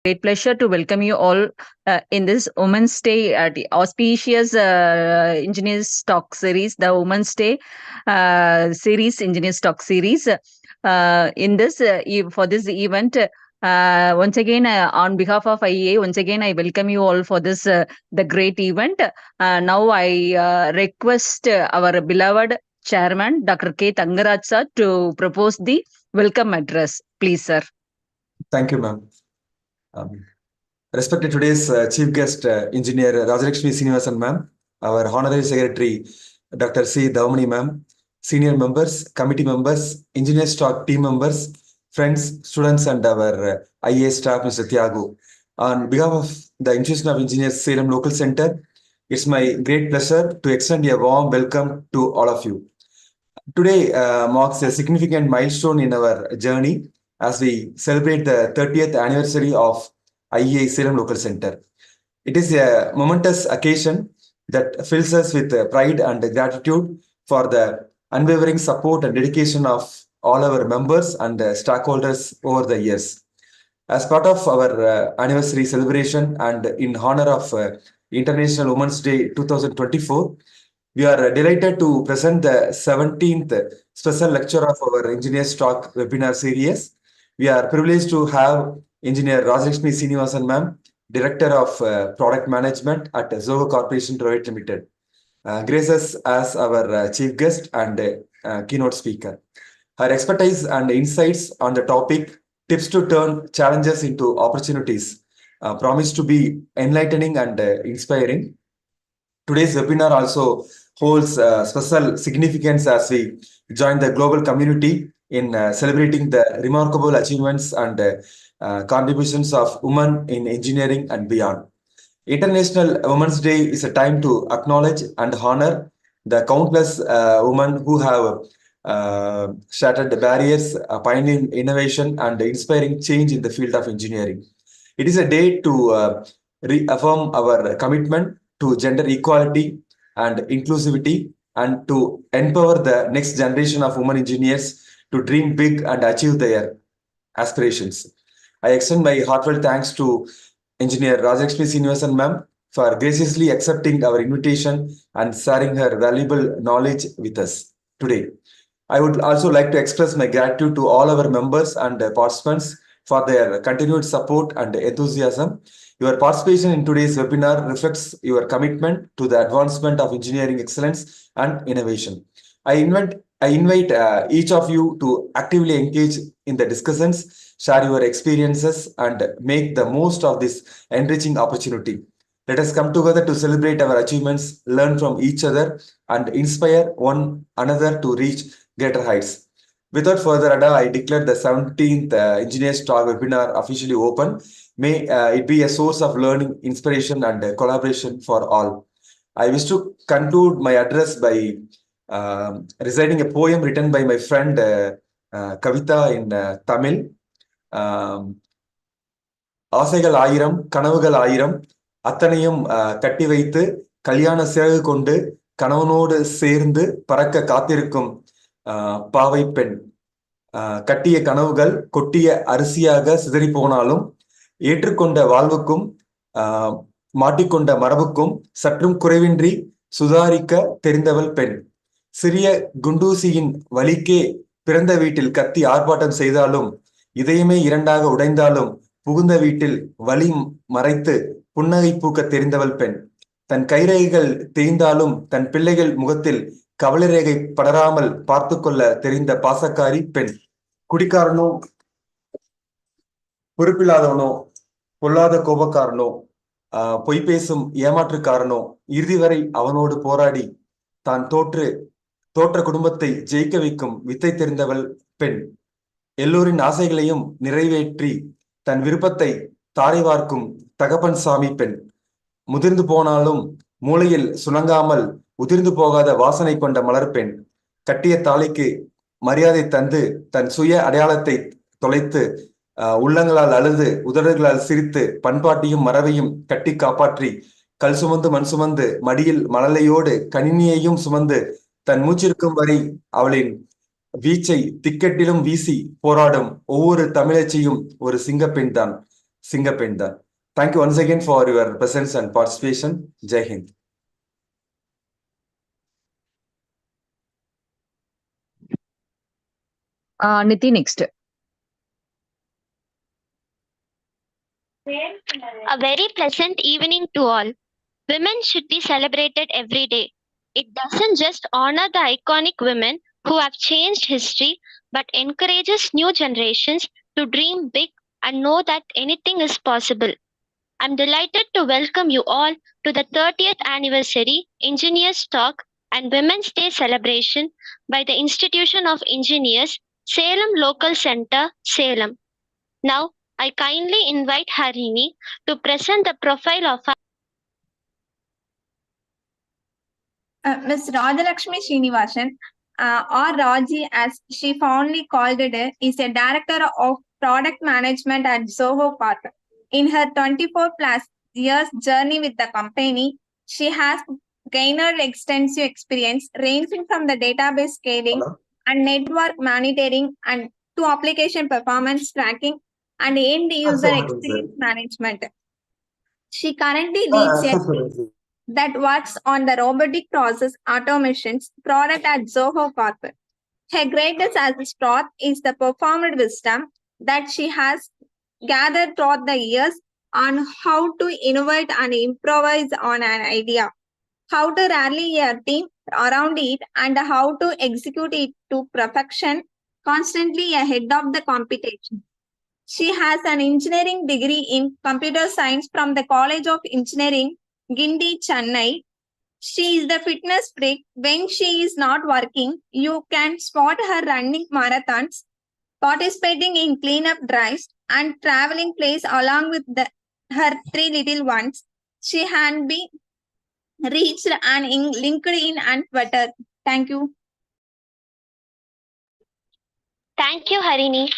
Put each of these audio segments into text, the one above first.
Great pleasure to welcome you all in this Women's Day auspicious Engineers Talk series, the Women's Day series, Engineers Talk series. In this for this event, once again on behalf of IEI, once again I welcome you all for this the great event. Now I request our beloved Chairman Dr. K. Tangaraj sir to propose the welcome address, please, sir. Thank you, ma'am. Respected today's chief guest, Engineer Rajalakshmi Srinivasan ma'am, our Honorary Secretary, Dr. C. Davamani ma'am, senior members, committee members, engineers talk team members, friends, students, and our IAS staff, Mr. Thiagu. On behalf of the Institution of Engineers Salem Local Center, it's my great pleasure to extend a warm welcome to all of you. Today marks a significant milestone in our journey as we celebrate the 30th anniversary of IEI Salem Local Center. It is a momentous occasion that fills us with pride and gratitude for the unwavering support and dedication of all our members and stakeholders over the years. As part of our anniversary celebration and in honor of International Women's Day 2024, we are delighted to present the 17th special lecture of our Engineers Talk webinar series. We are privileged to have Engineer Rajalakshmi Srinivasan ma'am, Director of Product Management at Zoho Corporation Private Limited, graces as our chief guest and keynote speaker. Her expertise and insights on the topic tips to turn challenges into opportunities promise to be enlightening and inspiring. Today's webinar also holds special significance as we join the global community in celebrating the remarkable achievements and contributions of women in engineering and beyond. International Women's Day is a time to acknowledge and honor the countless women who have shattered the barriers, pioneering innovation and inspiring change in the field of engineering. It is a day to reaffirm our commitment to gender equality and inclusivity and to empower the next generation of women engineers to dream big and achieve their aspirations. I extend my heartfelt thanks to Engineer Rajalakshmi Srinivasan ma'am for graciously accepting our invitation and sharing her valuable knowledge with us today. I would also like to express my gratitude to all our members and participants for their continued support and enthusiasm. Your participation in today's webinar reflects your commitment to the advancement of engineering excellence and innovation. I invite each of you to actively engage in the discussions, share your experiences, and make the most of this enriching opportunity. Let us come together to celebrate our achievements, learn from each other, and inspire one another to reach greater heights. Without further ado, I declare the 17th Engineers Talk webinar officially open. May it be a source of learning, inspiration, and collaboration for all. I wish to conclude my address by reciting a poem written by my friend Kavita in Tamil. ஆசைகள் ஆயிரம் கனவுகள் ஆயிரம் அத்தனையும் கட்டி வைத்து கல்யாண சிறகு கொண்டு கணவனோடு சேர்ந்து பறக்க காத்திருக்கும் பாவை பெண். கட்டிய கனவுகள் கொட்டிய அரிசியாக சிதறி போனாலும் ஏற்றுக்கொண்ட வாழ்வுக்கும் மாட்டிக்கொண்ட மரபுக்கும் சற்றும் குறைவின்றி சுதாரிக்க தெரிந்தவள் பெண். சிறிய குண்டூசியின் வலிக்கே பிறந்த வீட்டில் கத்தி ஆர்ப்பாட்டம் செய்தாலும் இதயமே இரண்டாக உடைந்தாலும் புகுந்த வீட்டில் வலி மறைத்து புன்னகை பூக்க தெரிந்தவள் பெண். தன் கைரேகைகள் தேய்ந்தாலும் தன் பிள்ளைகள் முகத்தில் கவலைரேகை படராமல் பார்த்து கொள்ள தெரிந்த பாசக்காரி பெண். குடிக்காரனோ பொறுப்பில்லாதவனோ பொல்லாத கோபக்காரனோ பொய் பேசும் ஏமாற்றுக்காரனோ இறுதி வரை அவனோடு போராடி தான் தோற்ற குடும்பத்தை ஜெயிக்க வைக்கும் வித்தை தெரிந்தவள் பெண். எல்லோரின் ஆசைகளையும் நிறைவேற்றி தன் விருப்பத்தை தாரை வார்க்கும் தகப்பன் சாமி பெண். முதிர்ந்து போனாலும் மூளையில் சுணங்காமல் உதிர்ந்து போகாத வாசனை கொண்ட மலர் பெண். கட்டிய தாலிக்கு மரியாதை தந்து தன் சுய அடையாளத்தை தொலைத்து உள்ளங்களால் அழுது உதடுகளால் சிரித்து பண்பாட்டையும் மரபையும் கட்டி காப்பாற்றி கல் சுமந்து மண் சுமந்து மடியில் மணலையோடு கணினியையும் சுமந்து தன் மூச்சிருக்கும் வரை அவளின் வீச்சை திக்கெட்டிலும் வீசி போராடும் ஒவ்வொரு தமிழச்சியும் ஒரு சிங்கப்பெண் தான். Singapenda. Thank you once again for your presence and participation. Jai Hind. Niti next. A very pleasant evening to all. Women should be celebrated every day. It doesn't just honor the iconic women who have changed history, but encourages new generations to dream big and know that anything is possible. I'm delighted to welcome you all to the 30th anniversary Engineers Talk and Women's Day celebration by the Institution of Engineers, Salem Local Center, Salem. Now, I kindly invite Harini to present the profile of Ms. Rajalakshmi Srinivasan, or Raji as she fondly called it, is a director of product management at Zoho Corp. In her 24 plus years journey with the company, she has gained extensive experience ranging from the database scaling and network monitoring and to application performance tracking and end user experience management. She currently leads a that works on the robotic process automations product at Zoho Corp. Her greatest asset is the performed wisdom that she has gathered throughout the years on how to innovate and improvise on an idea, how to rally a team around it, and how to execute it to perfection, constantly ahead of the competition. She has an engineering degree in computer science from the College of Engineering, Gindi, Chennai. She is the fitness freak. When she is not working, you can spot her running marathons, participating in cleanup drives, and traveling place along with her three little ones. She can be reached on LinkedIn and Twitter. Thank you. Thank you, Harini.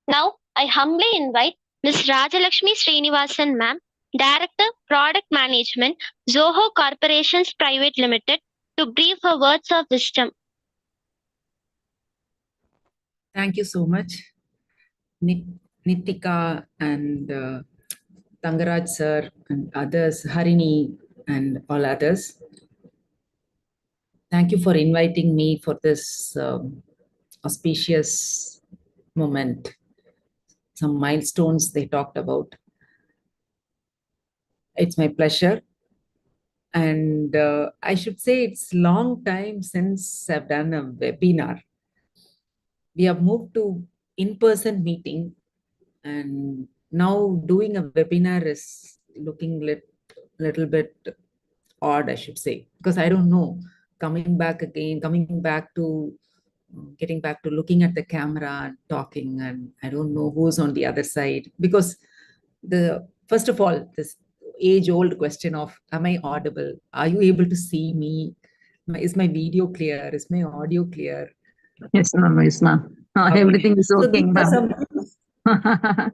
Now, I humbly invite Ms. Rajalakshmi Srinivasan, ma'am, Director, Product Management, Zoho Corporations Private Limited, to brief her words of wisdom. Thank you so much, Nitika and Tangaraj sir and others, Harini and all others. Thank you for inviting me for this auspicious moment. Some milestones they talked about. It's my pleasure. And I should say it's long time since I've done a webinar. We have moved to in-person meeting, and now doing a webinar is looking little bit odd, I should say, because I don't know, coming back again, getting back to looking at the camera and talking, and I don't know who's on the other side, because first of all, this age-old question of, am I audible? Are you able to see me? Is my video clear? Is my audio clear? Yes, ma'am. Yes, ma'am. Everything is okay, ma'am.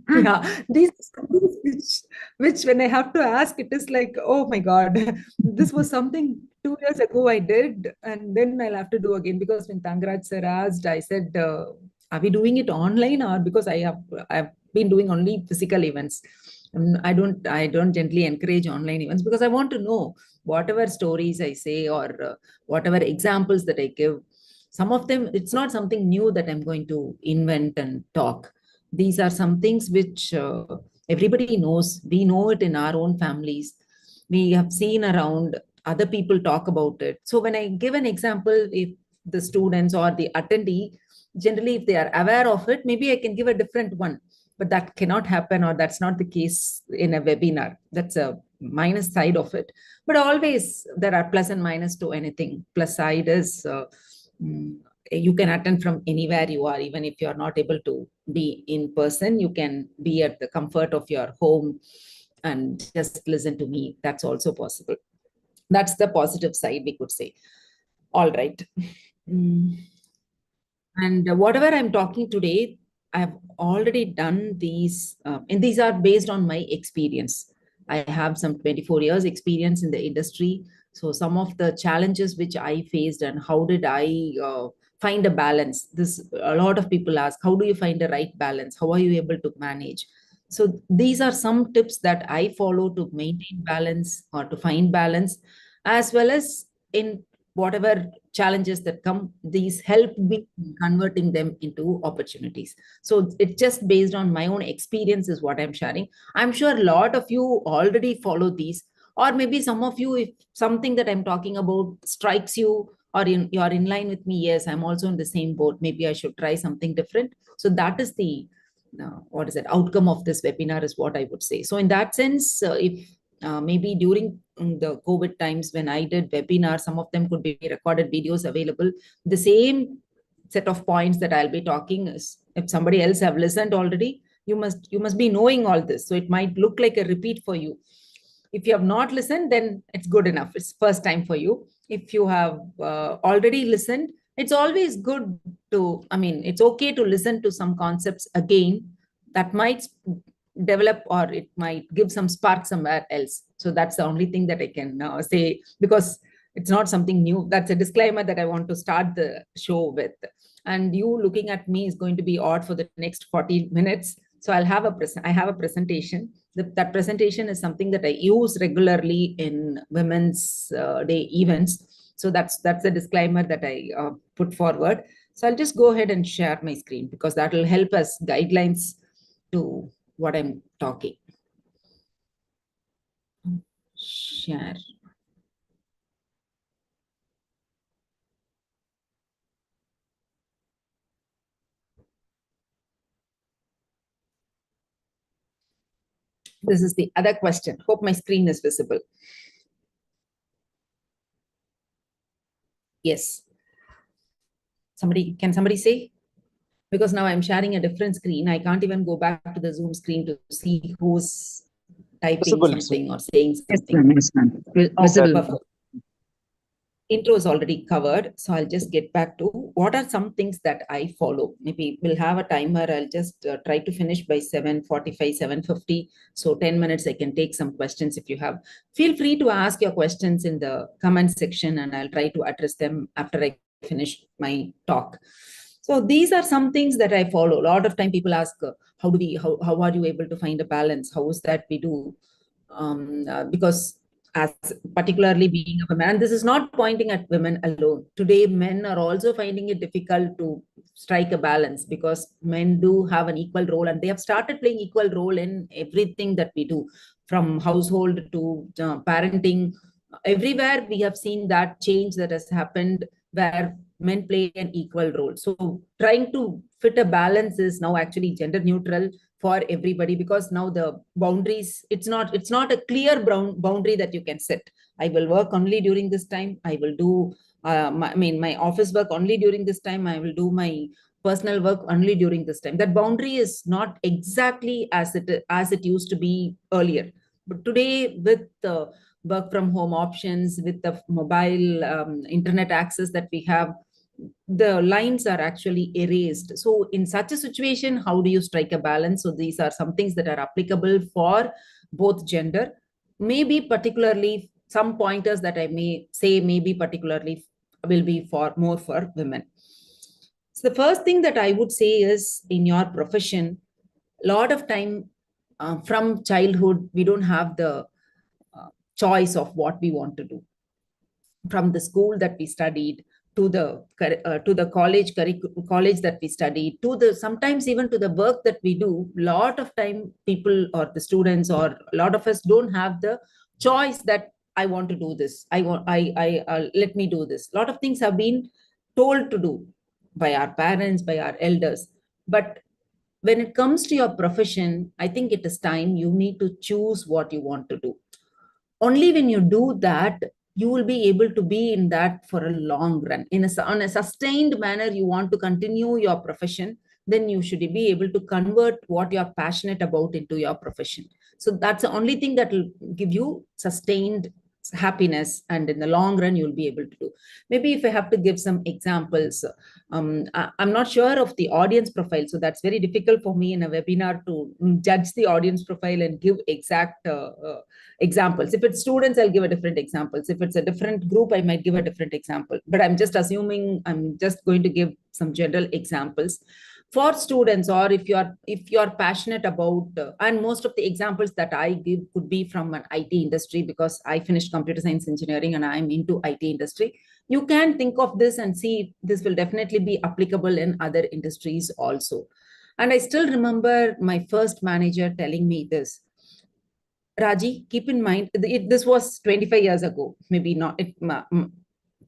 Yeah, these are things which when I have to ask, it is like, oh my God, this was something 2 years ago I did, and then I'll have to do again. Because when Tangraj sir asked, I said, are we doing it online, or because I've been doing only physical events. I don't gently encourage online events, because I want to know whatever stories I say, or whatever examples that I give. Some of them, it's not something new that I'm going to invent and talk. These are some things which everybody knows. We know it in our own families. We have seen around, other people talk about it. So when I give an example, if the students or the attendee, generally if they are aware of it, maybe I can give a different one. But that cannot happen, or that's not the case in a webinar. That's a minus side of it. But always there are plus and minus to anything. Plus side is you can attend from anywhere you are. Even if you're not able to be in person, you can be at the comfort of your home and just listen to me. That's also possible. That's the positive side, we could say. All right. And whatever I'm talking today, I've already done these, and these are based on my experience. I have some 24 years experience in the industry. So some of the challenges which I faced, and how did I find a balance? A lot of people ask, how do you find the right balance? How are you able to manage? So these are some tips that I follow to maintain balance or to find balance, as well as in whatever challenges that come, these help me in converting them into opportunities. So it's just based on my own experience is what I'm sharing. I'm sure a lot of you already follow these, or maybe some of you, if something that I'm talking about strikes you, or you're in line with me, yes, I'm also in the same boat, maybe I should try something different. So that is the what is it, outcome of this webinar is what I would say. So in that sense, if maybe during the COVID times when I did webinars, some of them could be recorded videos available. The same set of points that I'll be talking is, if somebody else have listened already, you must be knowing all this. So it might look like a repeat for you. If you have not listened, then it's good enough. It's first time for you. If you have already listened, it's always good to, I mean, it's okay to listen to some concepts again that might develop, or it might give some spark somewhere else. So that's the only thing that I can say, because it's not something new. That's a disclaimer that I want to start the show with. And you looking at me is going to be odd for the next 40 minutes. So I have a presentation. That presentation is something that I use regularly in Women's Day events. So that's the disclaimer that I put forward. So I'll just go ahead and share my screen, because that will help us guidelines to what I'm talking. Share. This is the other question. Hope my screen is visible. Yes. Can somebody say? Because now I'm sharing a different screen. I can't even go back to the Zoom screen to see who's typing something or saying something. Yes, ma'am. Visible. Intro is already covered. So I'll just get back to what are some things that I follow. Maybe we'll have a timer. I'll just try to finish by 7:45, 7:50. So 10 minutes, I can take some questions if you have. Feel free to ask your questions in the comment section, and I'll try to address them after I finish my talk. So these are some things that I follow. A lot of time people ask, how are you able to find a balance? How is that we do? Because as particularly being a man, this is not pointing at women alone. Today, men are also finding it difficult to strike a balance, because men do have an equal role, and they have started playing equal role in everything that we do, from household to parenting. Everywhere we have seen that change that has happened, where men play an equal role. So trying to fit a balance is now actually gender neutral for everybody, because now the boundaries, it's not a clear boundary that you can set. I will work only during this time. I will do my office work only during this time. I will do my personal work only during this time. That boundary is not exactly as it used to be earlier. But today, with the work from home options, with the mobile internet access that we have, the lines are actually erased. So in such a situation, how do you strike a balance? So these are some things that are applicable for both gender. Maybe particularly some pointers that I may say maybe particularly will be more for women. So the first thing that I would say is, in your profession, a lot of time from childhood, we don't have the choice of what we want to do. From the school that we studied, to the college that we studied, to the sometimes even to the work that we do, lot of time people or the students or a lot of us don't have the choice that I want to do this. Let me do this. A lot of things have been told to do by our parents, by our elders. But when it comes to your profession, I think it is time you need to choose what you want to do. Only when you do that, you will be able to be in that for a long run. On a sustained manner, you want to continue your profession, then you should be able to convert what you're passionate about into your profession. So that's the only thing that will give you sustained happiness, and in the long run you'll be able to do. Maybe if I have to give some examples, I'm not sure of the audience profile, so that's very difficult for me in a webinar to judge the audience profile and give exact examples. If it's students, I'll give a different examples. If it's a different group, I might give a different example. But I'm just assuming, I'm just going to give some general examples. for students, or if you're passionate about, and most of the examples that I give could be from an IT industry, because I finished computer science engineering and I'm into IT industry. You can think of this and see if this will definitely be applicable in other industries also. And I still remember my first manager telling me this: Raji, keep in mind, this was 25 years ago. Maybe not.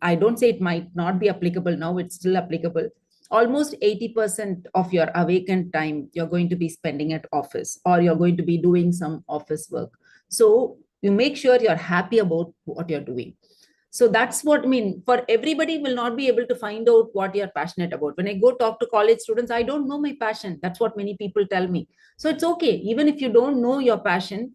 I don't say it might not be applicable now. It's still applicable. Almost 80% of your awakened time, you're going to be spending at office, or you're going to be doing some office work. So you make sure you're happy about what you're doing. So that's what I mean. For everybody will not be able to find out what you're passionate about. When I go talk to college students, I don't know my passion. That's what many people tell me. So it's okay. Even if you don't know your passion,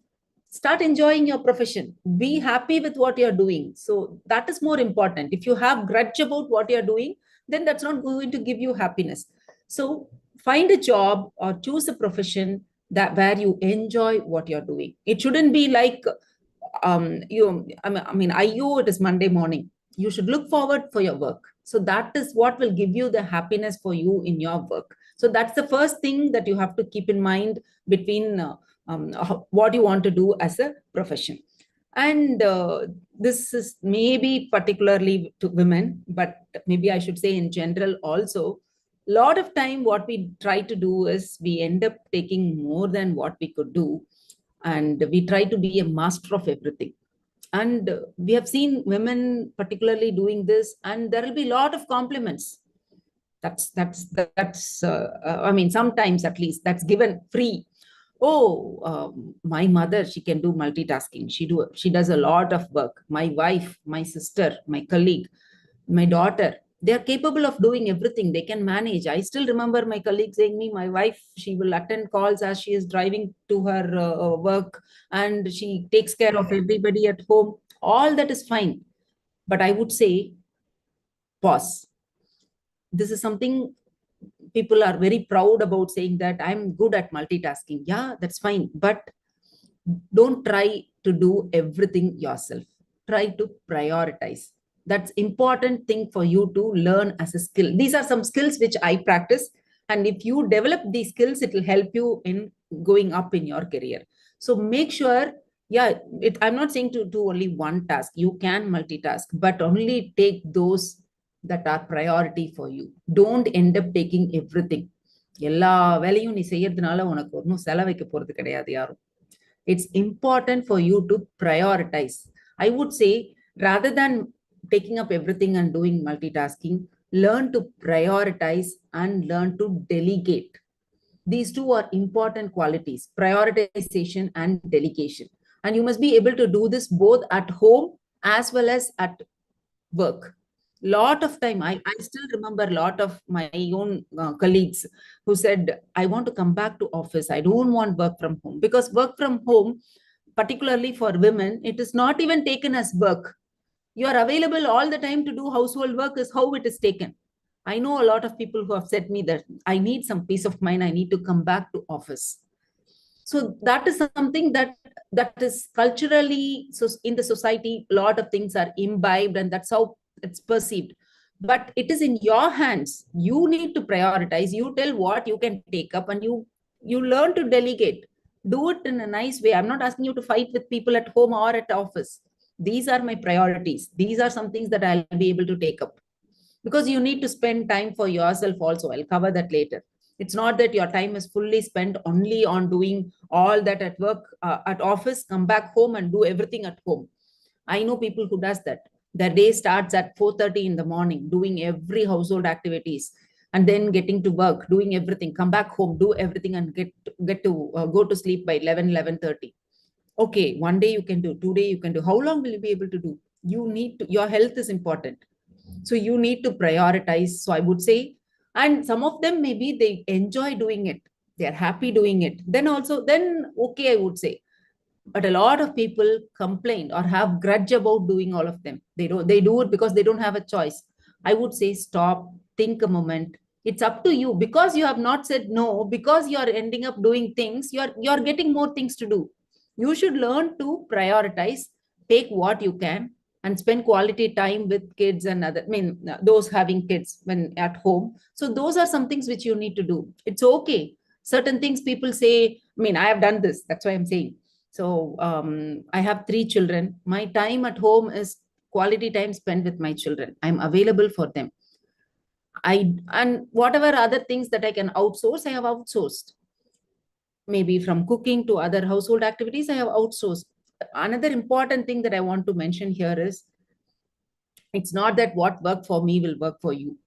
start enjoying your profession. Be happy with what you're doing. So that is more important. If you have grudge about what you're doing, then that's not going to give you happiness. So find a job or choose a profession that where you enjoy what you're doing. It shouldn't be like it is Monday morning. You should look forward for your work. So that is what will give you the happiness for you in your work. So that's the first thing that you have to keep in mind between what you want to do as a profession. And this is maybe particularly to women, but maybe I should say in general also. A lot of time what we try to do is we end up taking more than what we could do, and we try to be a master of everything. And we have seen women particularly doing this, and there will be a lot of compliments. Sometimes at least that's given free. Oh, my mother, she can do multitasking. She does a lot of work. My wife, my sister, my colleague, my daughter, they are capable of doing everything. They can manage. I still remember my colleague saying me, my wife, she will attend calls as she is driving to her work, and she takes care of everybody at home. All that is fine. But I would say, pause. This is something people are very proud about, saying that I'm good at multitasking. Yeah, that's fine. But don't try to do everything yourself. Try to prioritize. That's important thing for you to learn as a skill. These are some skills which I practice. And if you develop these skills, it will help you in going up in your career. So make sure, I'm not saying to do only one task. You can multitask, but only take those that are priority for you. Don't end up taking everything. எல்லா வேலையும் நீ செய்யறதுனால உனக்கு ஒன்றும் செலவைக்க போறது கிடையாது யாரும். It's important for you to prioritize. I would say, rather than taking up everything and doing multitasking, learn to prioritize and learn to delegate. These two are important qualities: prioritization and delegation. And you must be able to do this both at home as well as at work. Lot of time, I still remember a lot of my own colleagues who said, I want to come back to office. I don't want work from home. Because work from home, particularly for women, it is not even taken as work. You are available all the time to do household work is how it is taken. I know a lot of people who have said me that I need some peace of mind. I need to come back to office. So that is something that is culturally, so in the society, a lot of things are imbibed, and that's how it's perceived. But it is in your hands. You need to prioritize. You tell what you can take up, and you learn to delegate. Do it in a nice way. I'm not asking you to fight with people at home or at office. These are my priorities. These are some things that I'll be able to take up, because you need to spend time for yourself also. I'll cover that later. It's not that your time is fully spent only on doing all that at work, at office, come back home and do everything at home. I know people who does that. Their day starts at 4:30 in the morning, doing every household activities, and then getting to work, doing everything, come back home, do everything, and get to go to sleep by 11:30. Okay, one day you can do, 2 day you can do. How long will you be able to do? Your health is important. So you need to prioritize. So I would say, and some of them, maybe they enjoy doing it. They're happy doing it. Then okay, I would say. But a lot of people complain or have grudge about doing all of them. They do it because they don't have a choice. I would say, stop, think a moment. It's up to you, because you have not said no, because you're ending up doing things, you're getting more things to do. You should learn to prioritize, take what you can, and spend quality time with kids and other, those having kids when at home. So those are some things which you need to do. It's okay. Certain things people say, I have done this. That's why I'm saying. So I have 3 children. My time at home is quality time spent with my children. I'm available for them. And whatever other things that I can outsource, I have outsourced. Maybe from cooking to other household activities, I have outsourced. Another important thing that I want to mention here is, it's not that what worked for me will work for you.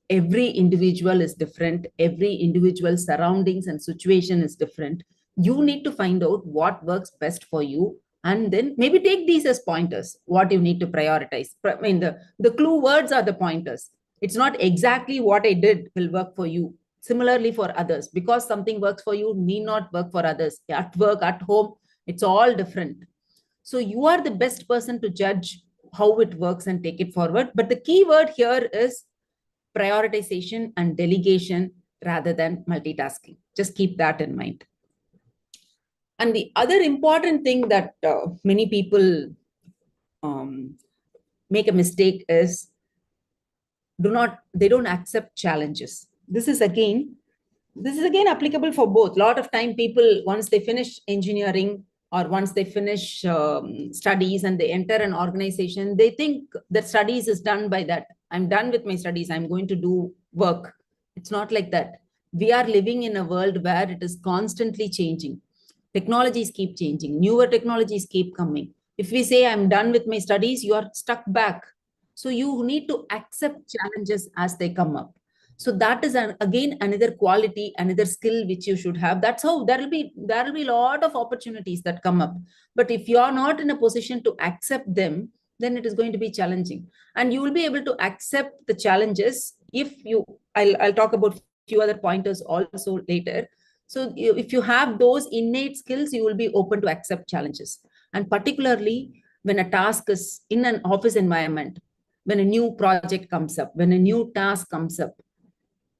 Every individual is different. Every individual surroundings and situation is different. You need to find out what works best for you, and then maybe take these as pointers, what you need to prioritize. The clue words are the pointers. It's not exactly what I did will work for you. Similarly for others, because something works for you need not work for others. At work, at home, it's all different. So you are the best person to judge how it works and take it forward. But the key word here is prioritization and delegation rather than multitasking. Just keep that in mind. And the other important thing that many people make a mistake is they don't accept challenges. This is again applicable for both. A lot of time people, once they finish engineering or once they finish studies and they enter an organization, they think that studies is done by that. I'm done with my studies, I'm going to do work. It's not like that. We are living in a world where it is constantly changing. Technologies keep changing, newer technologies keep coming. If we say I'm done with my studies, you are stuck back. So you need to accept challenges as they come up. So that is again another quality, another skill which you should have. That's how there will be a lot of opportunities that come up. But if you are not in a position to accept them, then it is going to be challenging. And you will be able to accept the challenges if you, I'll talk about a few other pointers also later. So if you have those innate skills, you will be open to accept challenges. And particularly when a task is in an office environment, when a new project comes up, when a new task comes up,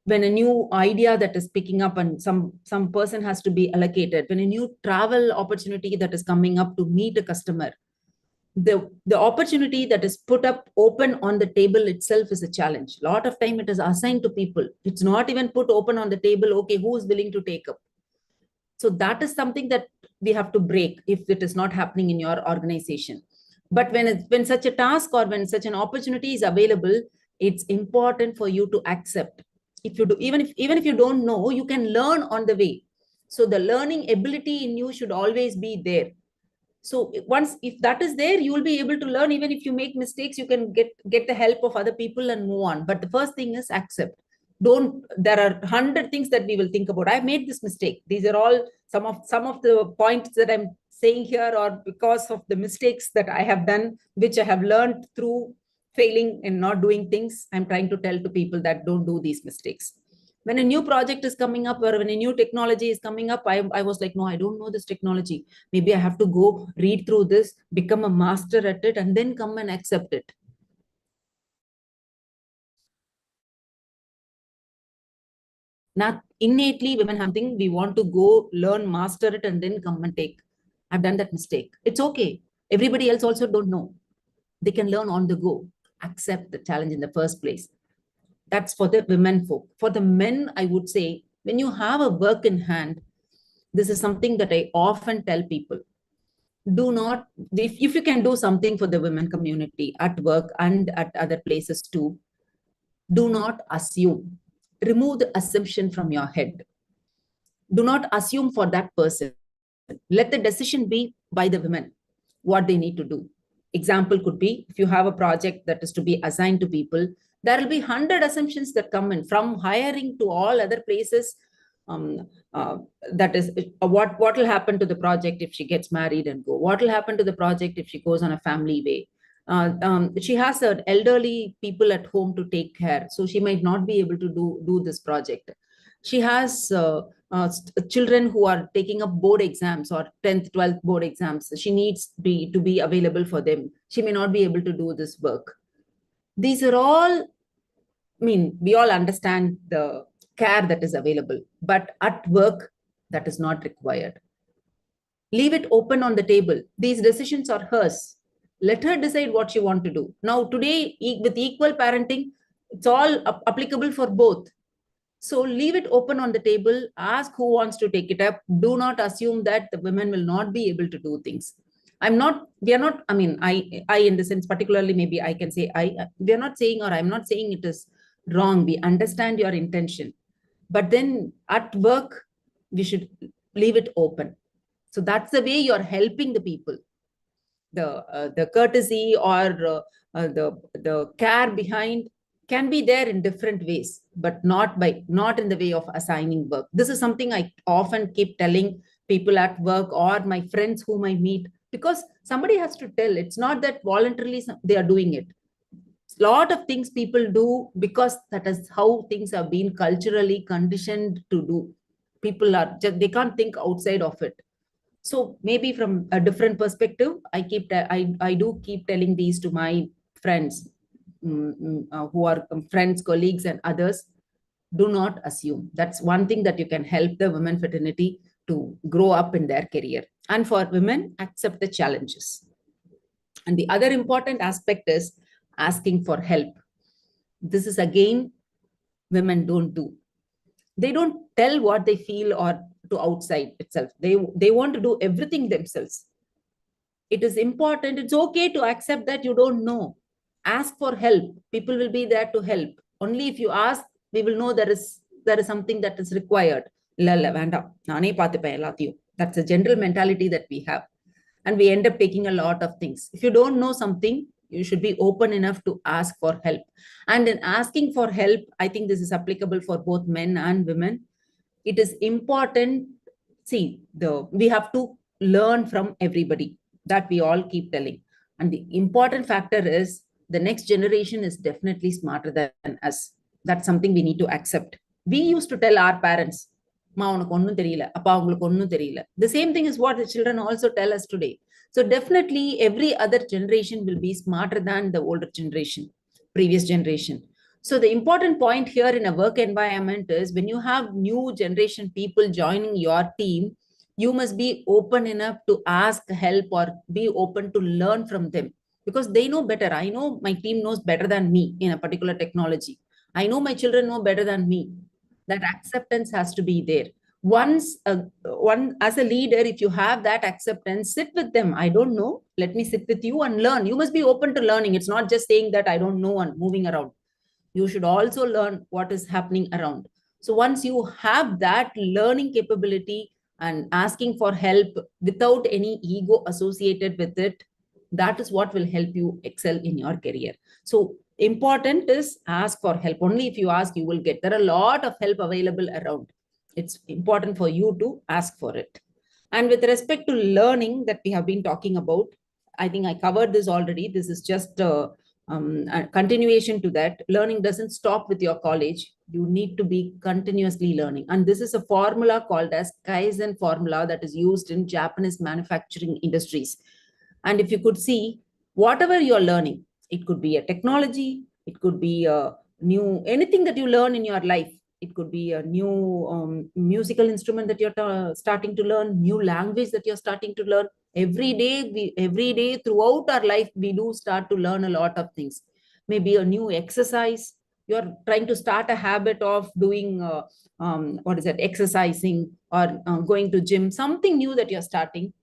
when a new idea that is picking up and some person has to be allocated, when a new travel opportunity that is coming up to meet a customer, the opportunity that is put up open on the table itself is a challenge. A lot of time it is assigned to people. It's not even put open on the table. Okay, who is willing to take up? So that is something that we have to break if it is not happening in your organization. But when such a task or when such an opportunity is available, it's important for you to accept. If you do, even if you don't know, you can learn on the way. So the learning ability in you should always be there. So if that is there, you will be able to learn. Even if you make mistakes, you can get the help of other people and move on. But the first thing is accept. There are 100 things that we will think about. I've made this mistake. These are all some of the points that I'm saying here, or because of the mistakes that I have done, which I have learned through failing and not doing things. I'm trying to tell to people that don't do these mistakes. When a new project is coming up or when a new technology is coming up, I was like, no, I don't know this technology. Maybe I have to go read through this, become a master at it, and then come and accept it. Not innately, women have something, we want to go learn, master it, and then come and take. I've done that mistake. It's okay. Everybody else also don't know. They can learn on the go. Accept the challenge in the first place. That's for the women folk. For the men, I would say, when you have a work in hand, this is something that I often tell people. Do not, if you can do something for the women community at work and at other places too, do not assume. Remove the assumption from your head. Do not assume for that person. Let the decision be by the women, what they need to do. Example could be, if you have a project that is to be assigned to people, there will be 100 assumptions that come in, from hiring to all other places. That is, what will happen to the project if she gets married and go? What will happen to the project if she goes on a family way? She has elderly people at home to take care, so she might not be able to do this project. She has children who are taking up board exams or 10th, 12th board exams. She needs to be available for them. She may not be able to do this work. These are all, we all understand the care that is available, but at work, that is not required. Leave it open on the table. These decisions are hers. Let her decide what she wants to do. Now, today, with equal parenting, it's all applicable for both. So leave it open on the table. Ask who wants to take it up. Do not assume that the women will not be able to do things. We are not, I mean, I in the sense, particularly, maybe I can say, we are not saying, or I'm not saying it is wrong. We understand your intention. But then at work, we should leave it open. So that's the way you're helping the people. The courtesy or the care behind can be there in different ways, but not in the way of assigning work. This is something I often keep telling people at work or my friends whom I meet, because somebody has to tell. It's not that voluntarily they are doing it. A lot of things people do because that is how things have been culturally conditioned to do. People are just, they can't think outside of it. So maybe from a different perspective, I do keep telling these to my friends, who are friends, colleagues, and others. Do not assume. That's one thing that you can help the women fraternity to grow up in their career. And for women, accept the challenges. And the other important aspect is asking for help. This is again, women don't do. They don't tell what they feel or to outside itself. They want to do everything themselves. It is important. It's okay to accept that you don't know. Ask for help. People will be there to help. Only if you ask, we will know there is something that is required. That's a general mentality that we have. And we end up taking a lot of things. If you don't know something, you should be open enough to ask for help. And in asking for help, I think this is applicable for both men and women. It is important. See, we have to learn from everybody. That we all keep telling. And the important factor is the next generation is definitely smarter than us. That's something we need to accept. We used to tell our parents, the same thing is what the children also tell us today. So definitely every other generation will be smarter than the older generation, previous generation. So the important point here in a work environment is when you have new generation people joining your team, you must be open enough to ask help or be open to learn from them, because they know better. I know my team knows better than me in a particular technology. I know my children know better than me. That acceptance has to be there. As a leader, if you have that acceptance, sit with them. I don't know. Let me sit with you and learn. You must be open to learning. It's not just saying that I don't know and moving around. You should also learn what is happening around. So once you have that learning capability and asking for help without any ego associated with it, that is what will help you excel in your career. So important is ask for help. Only if you ask, you will get. There are a lot of help available around. It's important for you to ask for it. And with respect to learning that we have been talking about, I think I covered this already. This is just a continuation to that. Learning doesn't stop with your college. You need to be continuously learning. And this is a formula called as Kaizen formula that is used in Japanese manufacturing industries. And if you could see, whatever you're learning, it could be a technology, it could be a new, anything that you learn in your life. It could be a new musical instrument that you're starting to learn, new language that you're starting to learn. Every day throughout our life, we do start to learn a lot of things. Maybe a new exercise. You're trying to start a habit of doing, exercising or going to gym, something new that you're starting.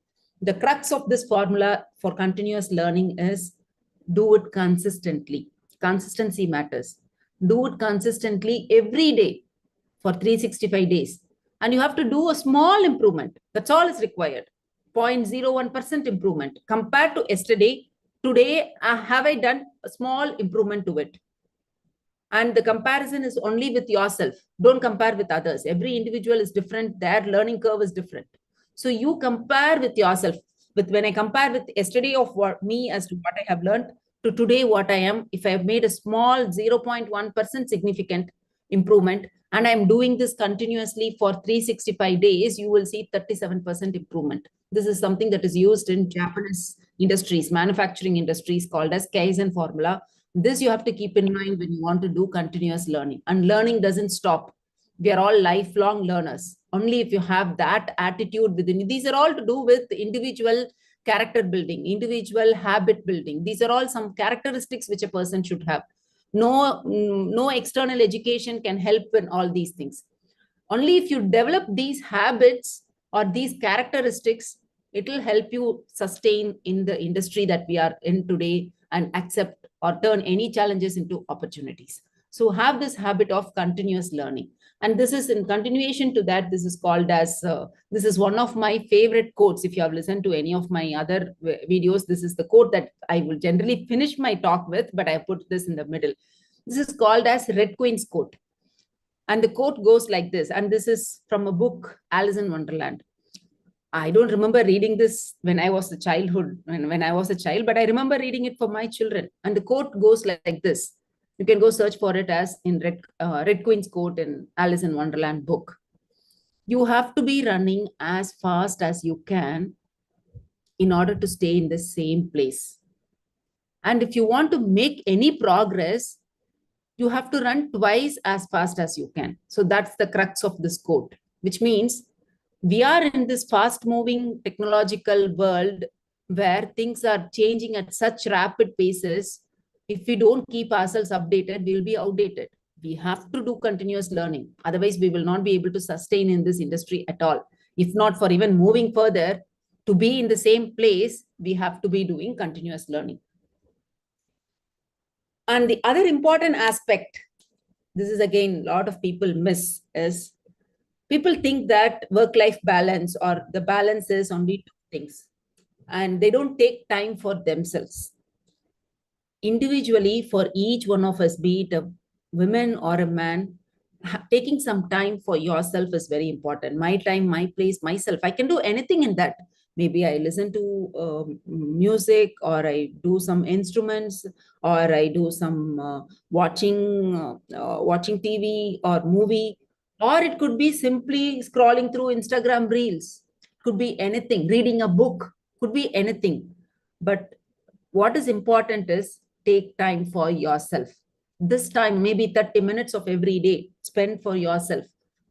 The crux of this formula for continuous learning is do it consistently. Consistency matters. Do it consistently every day for 365 days. And you have to do a small improvement. That's all is required. 0.01% improvement compared to yesterday. Today, have I done a small improvement to it? And the comparison is only with yourself. Don't compare with others. Every individual is different. Their learning curve is different. So you compare with yourself. When I compare with yesterday of me as to what I have learned to today what I am, if I have made a small 0.1% significant improvement and I'm doing this continuously for 365 days, you will see 37% improvement. This is something that is used in Japanese industries, manufacturing industries, called as Kaizen formula. This you have to keep in mind when you want to do continuous learning. And learning doesn't stop. We are all lifelong learners. Only if you have that attitude within you. These are all to do with individual character building, individual habit building. These are all some characteristics which a person should have. No external education can help in all these things. Only if you develop these habits or these characteristics, it will help you sustain in the industry that we are in today and accept or turn any challenges into opportunities. So have this habit of continuous learning. And this is in continuation to that, this is called as, this is one of my favorite quotes. If you have listened to any of my other videos, this is the quote that I will generally finish my talk with, but I put this in the middle. This is called as Red Queen's quote. And the quote goes like this, and this is from a book, Alice in Wonderland. I don't remember reading this when I was a childhood, when I was a child, but I remember reading it for my children. And the quote goes like this. You can go search for it as in Red Queen's quote in Alice in Wonderland book. You have to be running as fast as you can in order to stay in the same place. And if you want to make any progress, you have to run twice as fast as you can. So that's the crux of this quote, which means we are in this fast moving technological world where things are changing at such rapid paces. If we don't keep ourselves updated, we'll be outdated. We have to do continuous learning. Otherwise, we will not be able to sustain in this industry at all. If not for even moving further, to be in the same place, we have to be doing continuous learning. And the other important aspect, this is again, a lot of people miss, is people think that work-life balance or the balance is only two things, and they don't take time for themselves. Individually, for each one of us, be it a woman or a man, taking some time for yourself is very important. My time, my place, myself. I can do anything in that. Maybe I listen to music, or I do some instruments, or I do some watching TV or movie, or it could be simply scrolling through Instagram reels. Could be anything. Reading a book. Could be anything. But what is important is take time for yourself. This time, maybe 30 minutes of every day, spend for yourself.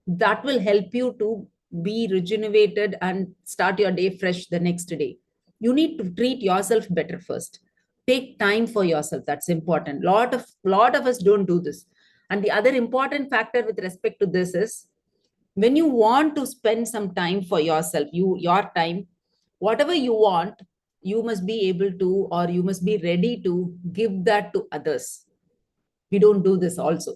That will help you to be rejuvenated and start your day fresh the next day. You need to treat yourself better first. Take time for yourself. That's important. Lot of us don't do this. And the other important factor with respect to this is, when you want to spend some time for yourself, your time, whatever you want, you must be able to, or you must be ready to give that to others. We don't do this also.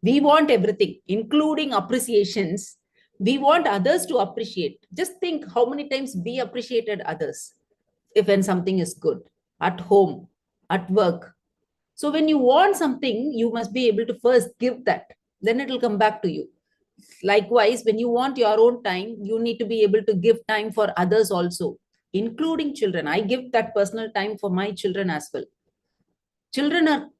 We want everything, including appreciations. We want others to appreciate. Just think how many times we appreciated others when something is good, at home, at work. So when you want something, you must be able to first give that. Then it will come back to you. Likewise, when you want your own time, you need to be able to give time for others also, including children. I give that personal time for my children as well. Children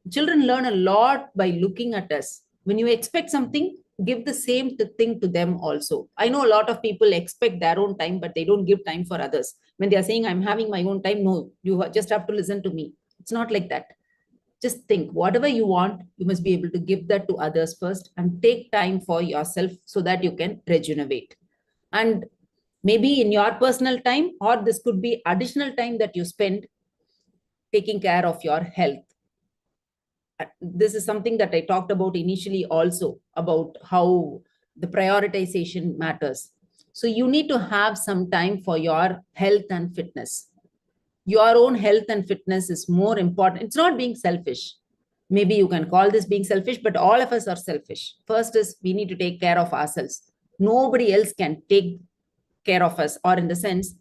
learn a lot by looking at us. When you expect something, give the same thing to them also. I know a lot of people expect their own time, but they don't give time for others. When they are saying, I'm having my own time, no, you just have to listen to me. It's not like that. Just think, whatever you want, you must be able to give that to others first, and take time for yourself so that you can rejuvenate. And maybe in your personal time, or this could be additional time that you spend taking care of your health. This is something that I talked about initially also, about how the prioritization matters. So you need to have some time for your health and fitness. Your own health and fitness is more important. It's not being selfish. Maybe you can call this being selfish, but all of us are selfish. First is we need to take care of ourselves. Nobody else can take care of us, or in the sense,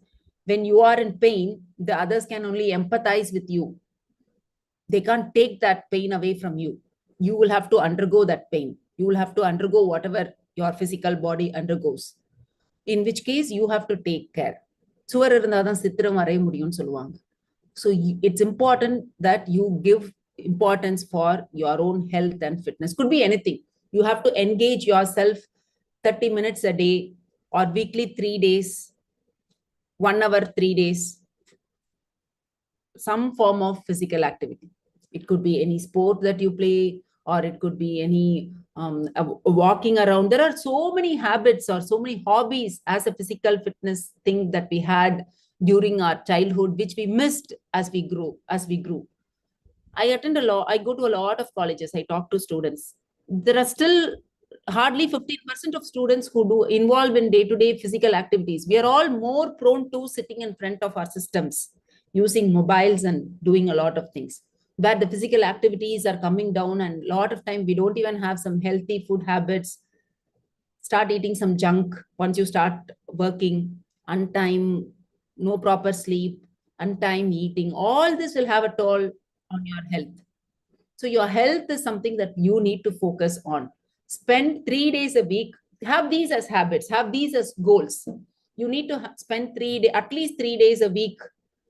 when you are in pain, the others can only empathize with you. They can't take that pain away from you. You will have to undergo that pain. You will have to undergo whatever your physical body undergoes. In which case, you have to take care. So it's important that you give importance for your own health and fitness. Could be anything. You have to engage yourself 30 minutes a day, or weekly 3 days, 1 hour, 3 days, some form of physical activity. It could be any sport that you play, or it could be any walking around. There are so many habits or so many hobbies as a physical fitness thing that we had during our childhood, which we missed as we grew. I go to a lot of colleges. I talk to students. There are still hardly 15% of students who do involve in day-to-day physical activities. We are all more prone to sitting in front of our systems, using mobiles and doing a lot of things, where the physical activities are coming down, and a lot of time we don't even have some healthy food habits. Start eating some junk once you start working on time, no proper sleep, on time eating. All this will have a toll on your health. So your health is something that you need to focus on. Spend 3 days a week. Have these as habits. Have these as goals. You need to spend at least 3 days a week,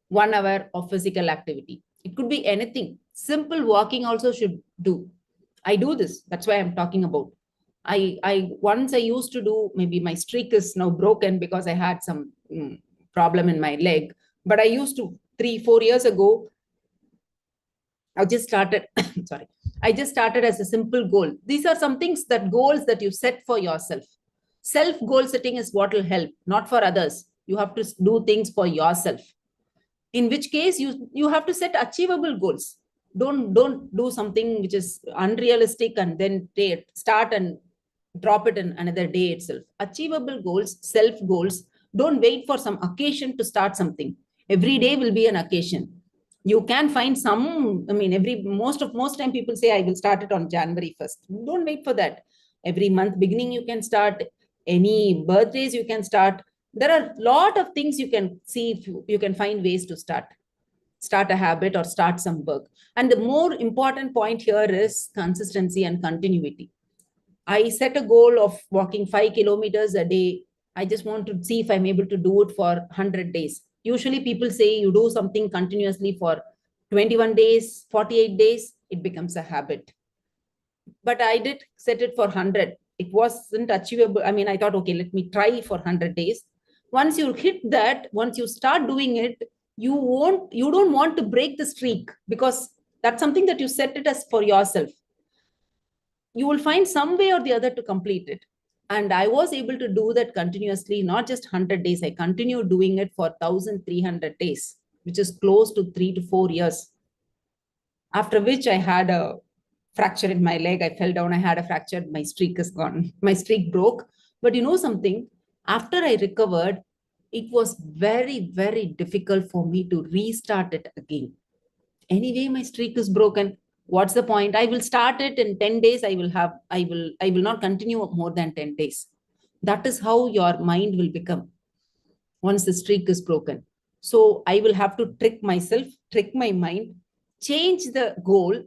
1 hour of physical activity. It could be anything. Simple walking also should do. I do this. That's why I'm talking about. Once I used to do, maybe my streak is now broken because I had some problem in my leg. But I used to 3-4 years ago. I just started, sorry. I just started as a simple goal. These are some things goals that you set for yourself. Self goal setting is what will help, not for others. You have to do things for yourself. In which case you have to set achievable goals. Don't do something which is unrealistic and then start and drop it in another day itself. Achievable goals, self goals. Don't wait for some occasion to start something. Every day will be an occasion. You can find some, most time people say, I will start it on January 1st. Don't wait for that. Every month beginning, you can start. Any birthdays, you can start. There are a lot of things you can see if you can find ways to start a habit or start some work. And the more important point here is consistency and continuity. I set a goal of walking 5 kilometers a day. I just want to see if I'm able to do it for 100 days. Usually people say you do something continuously for 21 days, 48 days, it becomes a habit. But I did set it for 100. It wasn't achievable. I thought, okay, let me try for 100 days. Once you hit that, once you start doing it, you don't want to break the streak, because that's something that you set it as for yourself. You will find some way or the other to complete it. And I was able to do that continuously, not just 100 days. I continued doing it for 1,300 days, which is close to 3 to 4 years. After which I had a fracture in my leg. I fell down. I had a fracture. My streak is gone. My streak broke. But you know something? After I recovered, it was very, very difficult for me to restart it again. Anyway, my streak is broken. What's the point? I will start it in 10 days. I will not continue more than 10 days. That is how your mind will become once the streak is broken. So I will have to trick myself, trick my mind, change the goal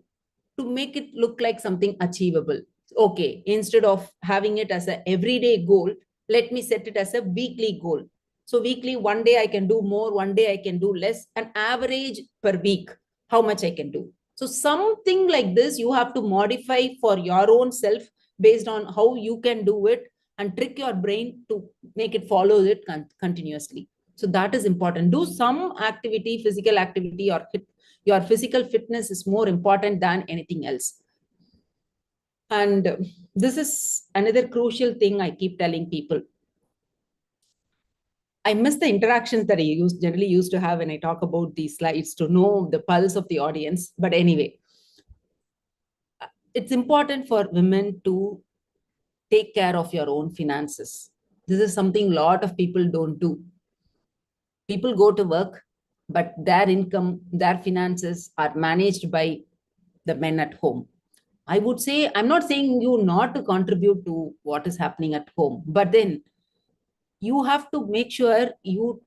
to make it look like something achievable. Okay, instead of having it as an everyday goal, let me set it as a weekly goal. So weekly, one day I can do more, one day I can do less, an average per week, how much I can do. So something like this, you have to modify for your own self based on how you can do it, and trick your brain to make it follow it continuously. So that is important. Do some activity, physical activity, or your physical fitness is more important than anything else. And this is another crucial thing I keep telling people. I miss the interactions that I generally used to have when I talk about these slides, to know the pulse of the audience. But anyway, it's important for women to take care of your own finances. This is something a lot of people don't do. People go to work, but their income, their finances are managed by the men at home. I would say, I'm not saying you not to contribute to what is happening at home, but then you have to make sure you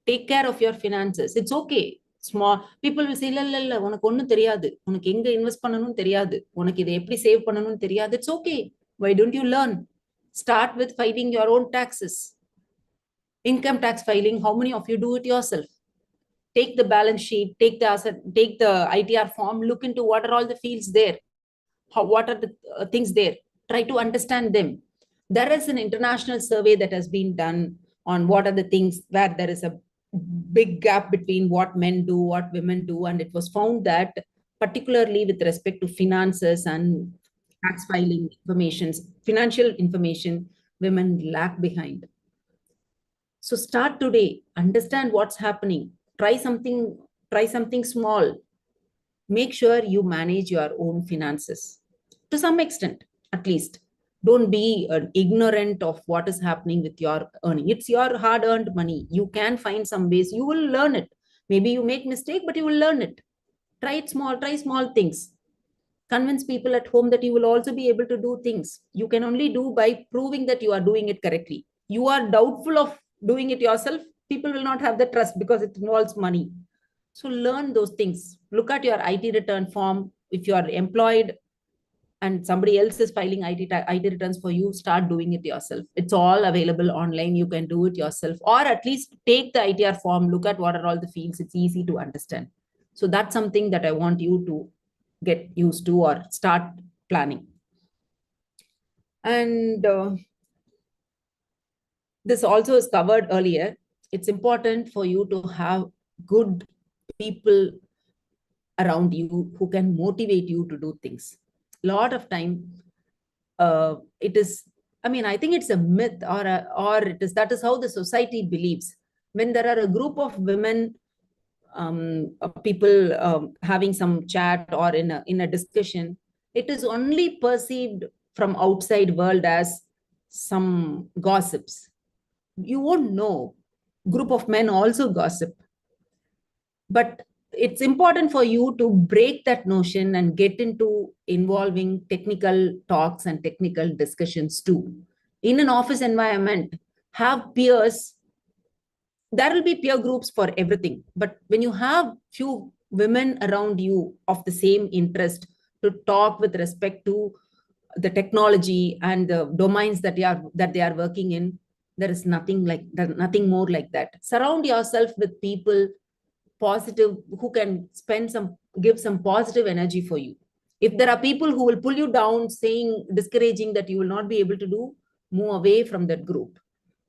take care of your finances. It's okay. Small people will say, இல்ல உனக்கு ஒண்ணும் தெரியாது, உனக்கு எங்க invest பண்ணணும்னு தெரியாது, உனக்கு இதை எப்படி சேவ் பண்ணணும்னு தெரியாது. It's okay. Why don't you learn? Start with filing your own taxes. Income tax filing, how many of you do it yourself? Take the balance sheet, take the asset, take the ITR form, look into what are all the fields there, what are the things there, try to understand them. There is an international survey that has been done on what are the things where there is a big gap between what men do, what women do, and it was found that particularly with respect to finances and tax filing information, financial information, women lag behind. So start today, understand what's happening, try something small. Make sure you manage your own finances to some extent, at least. Don't be ignorant of what is happening with your earning. It's your hard earned money. You can find some ways. You will learn it. Maybe you make mistake, but you will learn it. Try it small. Try small things. Convince people at home that you will also be able to do things. You can only do by proving that you are doing it correctly. You are doubtful of doing it yourself. People will not have the trust because it involves money. So learn those things. Look at your IT return form. If you are employed and somebody else is filing IT returns for you, start doing it yourself. It's all available online. You can do it yourself, or at least take the ITR form, look at what are all the fields. It's easy to understand. So that's something that I want you to get used to or start planning. And this also is covered earlier. It's important for you to have good people around you who can motivate you to do things. A lot of time, it is, I mean, I think it's a myth, or it is, that is how the society believes. When there are a group of women, people having some chat or in a discussion, it is only perceived from outside world as some gossips. You won't know. Group of men also gossip. But it's important for you to break that notion and get into involving technical talks and technical discussions too. In an office environment, have peers. There will be peer groups for everything. But when you have few women around you of the same interest to talk with respect to the technology and the domains that they are working in, there is nothing more like that. Surround yourself with people positive, who can give some positive energy for you. If there are people who will pull you down, saying, discouraging that you will not be able to do, move away from that group.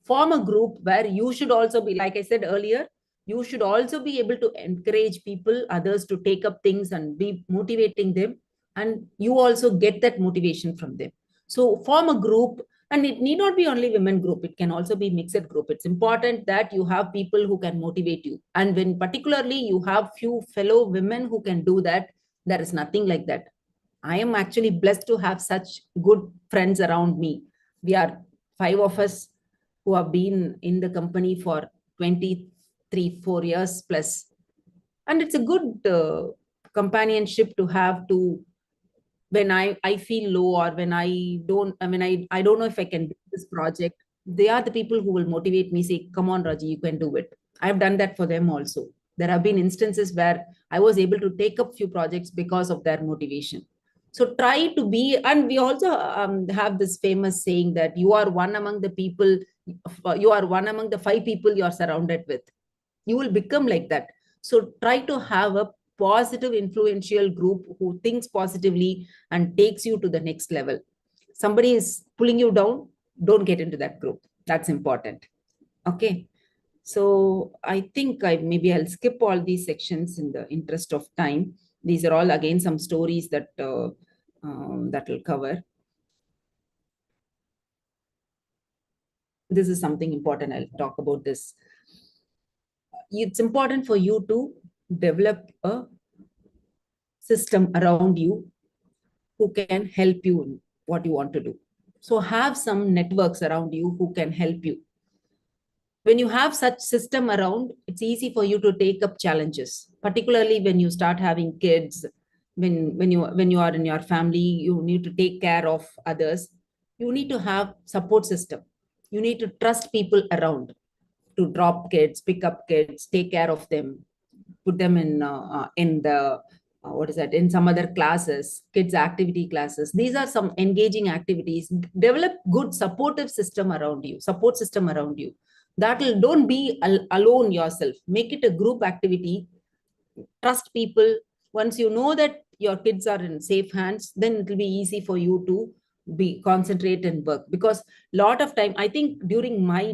Form a group where you should also be, like I said earlier, you should also be able to encourage people, others, to take up things and be motivating them. And you also get that motivation from them. So form a group. And it need not be only women group. It can also be mixed group. It's important that you have people who can motivate you. And when particularly you have few fellow women who can do that, there is nothing like that. I am actually blessed to have such good friends around me. We are 5 of us who have been in the company for 23-4 years plus. And it's a good companionship to have to, when I feel low, or when I don't know if I can do this project, they are the people who will motivate me, say, come on, Raji, you can do it. I've done that for them also. There have been instances where I was able to take up few projects because of their motivation. So try to be, and we also have this famous saying that you are one among the 5 people you are surrounded with. You will become like that. So try to have a positive, influential group who thinks positively and takes you to the next level. Somebody is pulling you down, don't get into that group. That's important. Okay. So I think maybe I'll skip all these sections in the interest of time. These are all, again, some stories that will cover. This is something important. I'll talk about this. It's important for you to develop a system around you who can help you in what you want to do. So have some networks around you who can help you. When you have such system around, it's easy for you to take up challenges, particularly when you start having kids. When you are in your family, you need to take care of others. You need to have support system. You need to trust people around to drop kids, pick up kids, take care of them, put them in in some other classes, kids activity classes. These are some engaging activities. Develop good support system around you. Don't be alone yourself. Make it a group activity. Trust people. Once you know that your kids are in safe hands, then it will be easy for you to concentrate and work. Because a lot of time, I think during my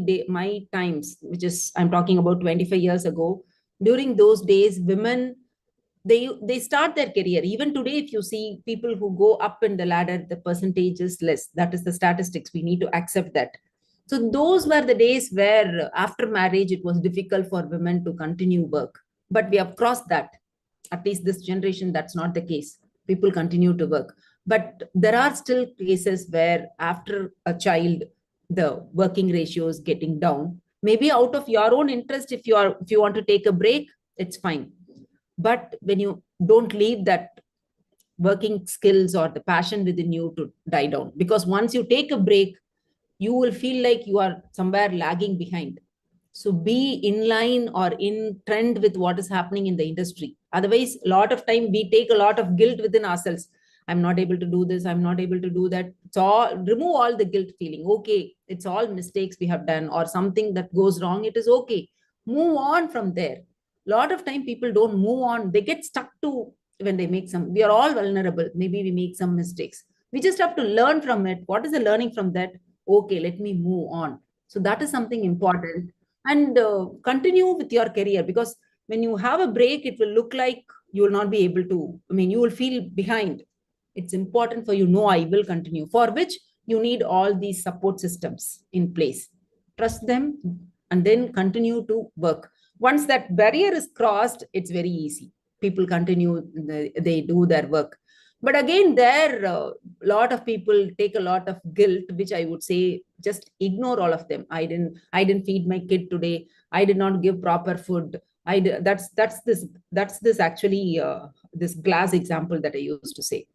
times, which is, I'm talking about 25 years ago, during those days, women, they start their career. Even today, if you see people who go up in the ladder, the percentage is less. That is the statistics. We need to accept that. So those were the days where after marriage, it was difficult for women to continue work. But we have crossed that. At least this generation, that's not the case. People continue to work. But there are still cases where after a child, the working ratio is getting down. Maybe out of your own interest, if you want to take a break, it's fine. But when you don't leave that working skills or the passion within you to die down, because once you take a break, you will feel like you are somewhere lagging behind. So be in line or in trend with what is happening in the industry. Otherwise, a lot of time we take a lot of guilt within ourselves. I'm not able to do this, I'm not able to do that. It's all, remove all the guilt feeling. Okay, it's all mistakes we have done or something that goes wrong. It is okay. Move on from there. A lot of time people don't move on. They get stuck to when they make some, we are all vulnerable. Maybe we make some mistakes. We just have to learn from it. What is the learning from that? Okay, let me move on. So that is something important. And continue with your career, because when you have a break, it will look like you will not be able to, I mean, you will feel behind. It's important for you, no, I will continue, for which you need all these support systems in place. Trust them and then continue to work. Once that barrier is crossed, it's very easy. People continue, they do their work. But again, there a lot of people take a lot of guilt, which I would say just ignore all of them. I didn't feed my kid today. I did not give proper food. That's this actually this glass example that I used to say.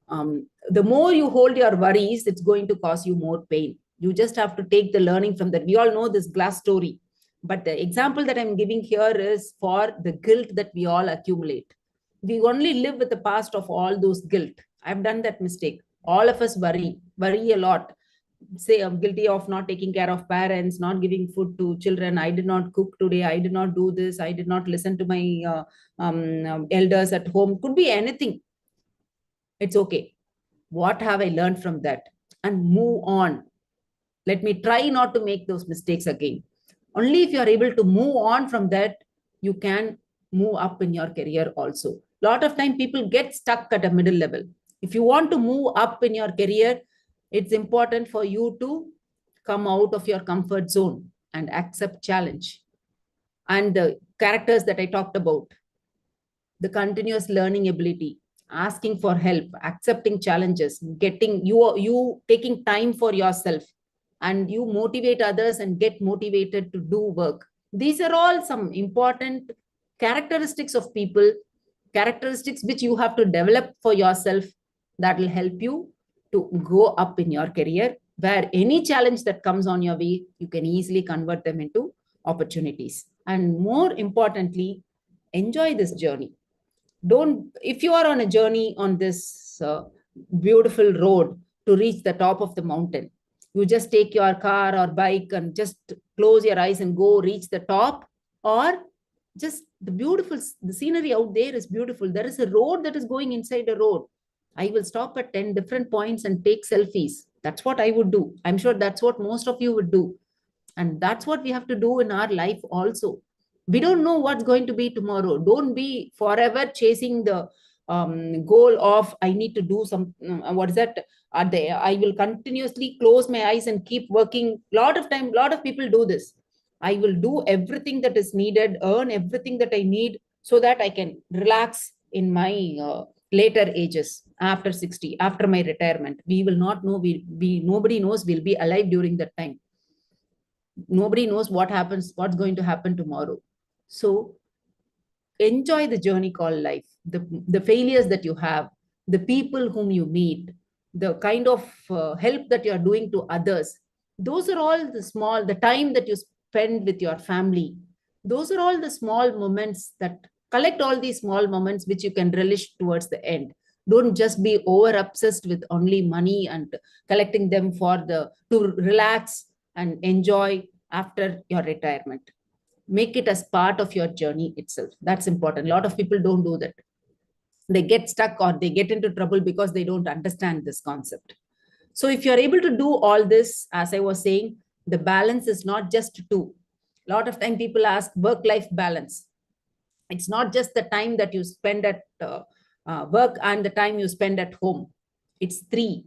The more you hold your worries, it's going to cause you more pain. You just have to take the learning from that. We all know this glass story, but the example that I'm giving here is for the guilt that we all accumulate. We only live with the past of all those guilt. I've done that mistake. All of us worry a lot. Say I'm guilty of not taking care of parents, not giving food to children. I did not cook today. I did not do this. I did not listen to my elders at home. Could be anything. It's okay. What have I learned from that? And move on. Let me try not to make those mistakes again. Only if you are able to move on from that, you can move up in your career also. A lot of time people get stuck at a middle level. If you want to move up in your career, it's important for you to come out of your comfort zone and accept challenge. And the characters that I talked about, the continuous learning ability, asking for help, accepting challenges, getting you taking time for yourself, and you motivate others and get motivated to do work. These are all some important characteristics of people, characteristics which you have to develop for yourself, that will help you to go up in your career, where any challenge that comes on your way, you can easily convert them into opportunities. And more importantly, enjoy this journey. Don't, if you are on a journey on this beautiful road to reach the top of the mountain, you just take your car or bike and just close your eyes and go reach the top, or just the scenery out there is beautiful. There is a road that is going inside a road. I will stop at 10 different points and take selfies. That's what I would do. I'm sure that's what most of you would do. And that's what we have to do in our life also. We don't know what's going to be tomorrow. Don't be forever chasing the goal of, I need to do some, what is that? I will continuously close my eyes and keep working. A lot of people do this. I will do everything that is needed, earn everything that I need so that I can relax in my later ages, after 60, after my retirement. We will not know, nobody knows we'll be alive during that time. Nobody knows what's going to happen tomorrow. So enjoy the journey called life, the failures that you have, the people whom you meet, the kind of help that you're doing to others. Those are all the time that you spend with your family. Those are all the small moments that collect all these small moments which you can relish towards the end. Don't just be over obsessed with only money and collecting them to relax and enjoy after your retirement. Make it as part of your journey itself. That's important. A lot of people don't do that. They get stuck or they get into trouble because they don't understand this concept. So if you're able to do all this, as I was saying, the balance is not just two. A lot of time people ask work-life balance. It's not just the time that you spend at work and the time you spend at home. It's three.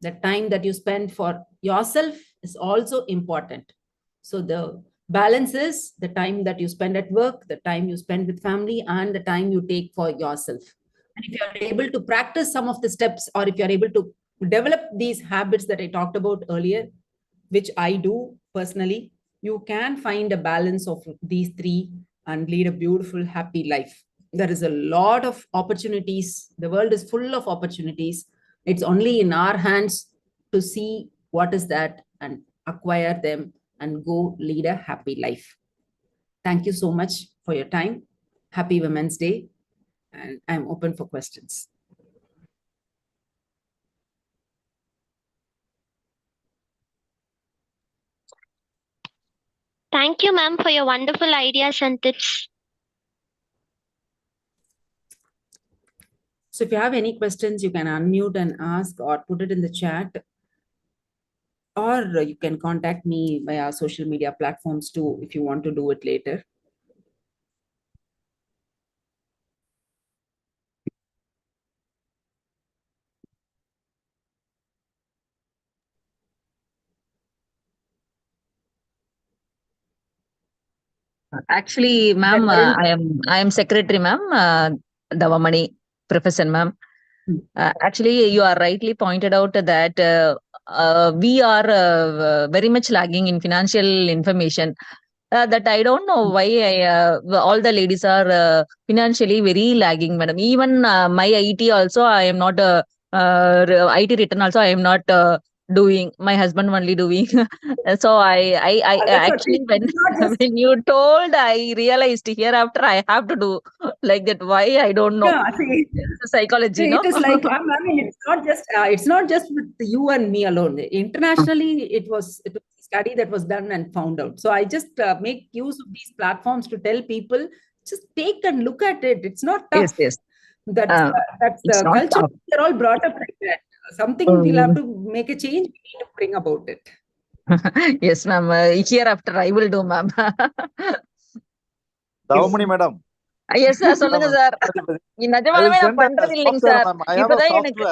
The time that you spend for yourself, is also important. So the balance is the time that you spend at work, the time you spend with family, and the time you take for yourself. And if you are able to practice some of the steps, or if you are able to develop these habits that I talked about earlier, which I do personally, you can find a balance of these three and lead a beautiful, happy life. There is a lot of opportunities. The world is full of opportunities. It's only in our hands to see what is that and acquire them and go lead a happy life. Thank you so much for your time. Happy Women's Day. And I'm open for questions. Thank you, ma'am, for your wonderful ideas and tips. So if you have any questions, you can unmute and ask or put it in the chat. Or you can contact me via social media platforms too, if you want to do it later. Actually, ma'am, I am secretary, ma'am, Davamani, Professor, ma'am. Actually, you are rightly pointed out that we are very much lagging in financial information. That I don't know why all the ladies are financially very lagging, madam. Even my IT also, I am not IT written also, I am not doing. My husband only doing. So I actually when you told, I realized hereafter I have to do like that. Why I don't know. Yeah, see, it's psychology, it no? is like I mean, it's not just with you and me alone. Internationally, it was a study that was done and found out. So I just make use of these platforms to tell people, just take and look at it. It's not tough. Yes. That's it's the not culture. tough. They're all brought up like that. Something we'll have to make a change. We need to bring about it. Yes, ma'am. Hereafter I will do, ma'am. Davamani madam. Yes, sir. சொல்லுங்க sir. நிஜமாவே நான் பண்றது இல்லைங்க sir. இப்பதான் எனக்கு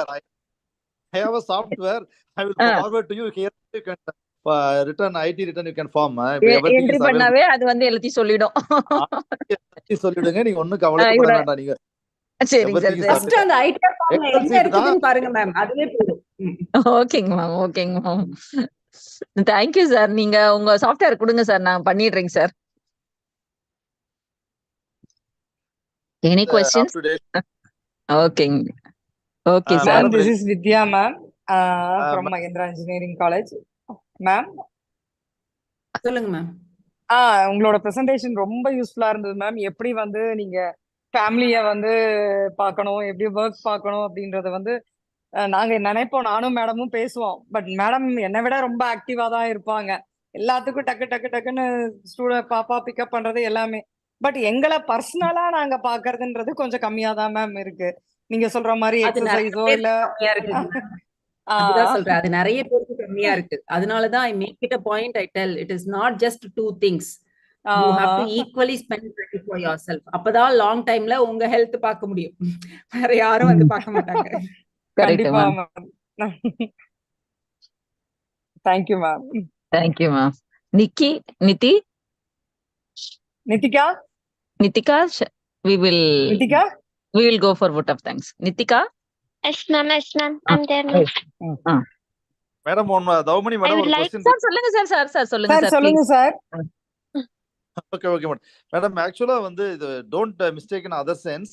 I have a software. I will forward to you here. You can return IT return. You can form. Entry பண்ணாவே அது வந்து எல்லாத்தையும் சொல்லிடும். சொல்லிடுங்க. நீங்க ஒண்ணும் கவலைப்பட வேண்டாம் நீங்க. சரிங்க சார். ஃபர்ஸ்ட் அந்த ஐடியா ஃபார்ம்ல என்ன இருக்குன்னு பாருங்க மேம். அதுவே போதும். ஓகேங்க மேம். ஓகேங்க மேம். Thank you sir. நீங்க உங்க சாஃப்ட்வேர் கொடுங்க சார். நான் பண்ணிடுறேங்க sir. Any questions? Okay. Okay, sir. Ma'am, this is Vidya, ma'am, from Mahindra Engineering College. Ma'am. சொல்லுங்க மேம். உங்களோட பிரசன்டேஷன் ரொம்ப யூஸ்ஃபுல்லா இருந்தது மேம். எப்படி வந்து நீங்க ஃபேமிலிய வந்து பார்க்கணும், எப்படி ஒர்க் பார்க்கணும் அப்படின்றத வந்து நாங்க நினைப்போம். நானும் மேடமும் பேசுவோம். பட் மேடம் என்னை விட ரொம்ப ஆக்டிவா தான் இருப்பாங்க. எல்லாத்துக்கும் டக்குன்னு ஸ்டூடெண்ட் பாப்பா பிக்கப் பண்றது எல்லாமே. பட் எங்களை பர்சனலா நாங்க பாக்குறதுன்றது கொஞ்சம் கம்மியா தான் மேம் இருக்கு. நீங்க சொல்ற மாதிரி எக்ஸசைஸோ இல்ல அதுதான் சொல்றேன். அது நிறைய பேருக்கு கம்மியா இருக்கு. அதனாலதான் I make it a point. I tell it is not just two things. You have to equally spend time for yourself. அப்பதான் லாங் டைம்ல உங்க ஹெல்த் பார்க்க முடியும். வேற யாரும் வந்து பார்க்க மாட்டாங்க. கண்டிப்பா ma'am. Thank you ma'am. Thank you ma'am. Nitika, we will go for vote of thanks. Nitika? Yes, ma'am. I'm there, ma'am. Madam, Davamani madam, ஒரு question. சார் சொல்லுங்க சார். சொல்லுங்க sir. Okay, madam. Madam, actually வந்து இது don't mistake in other sense.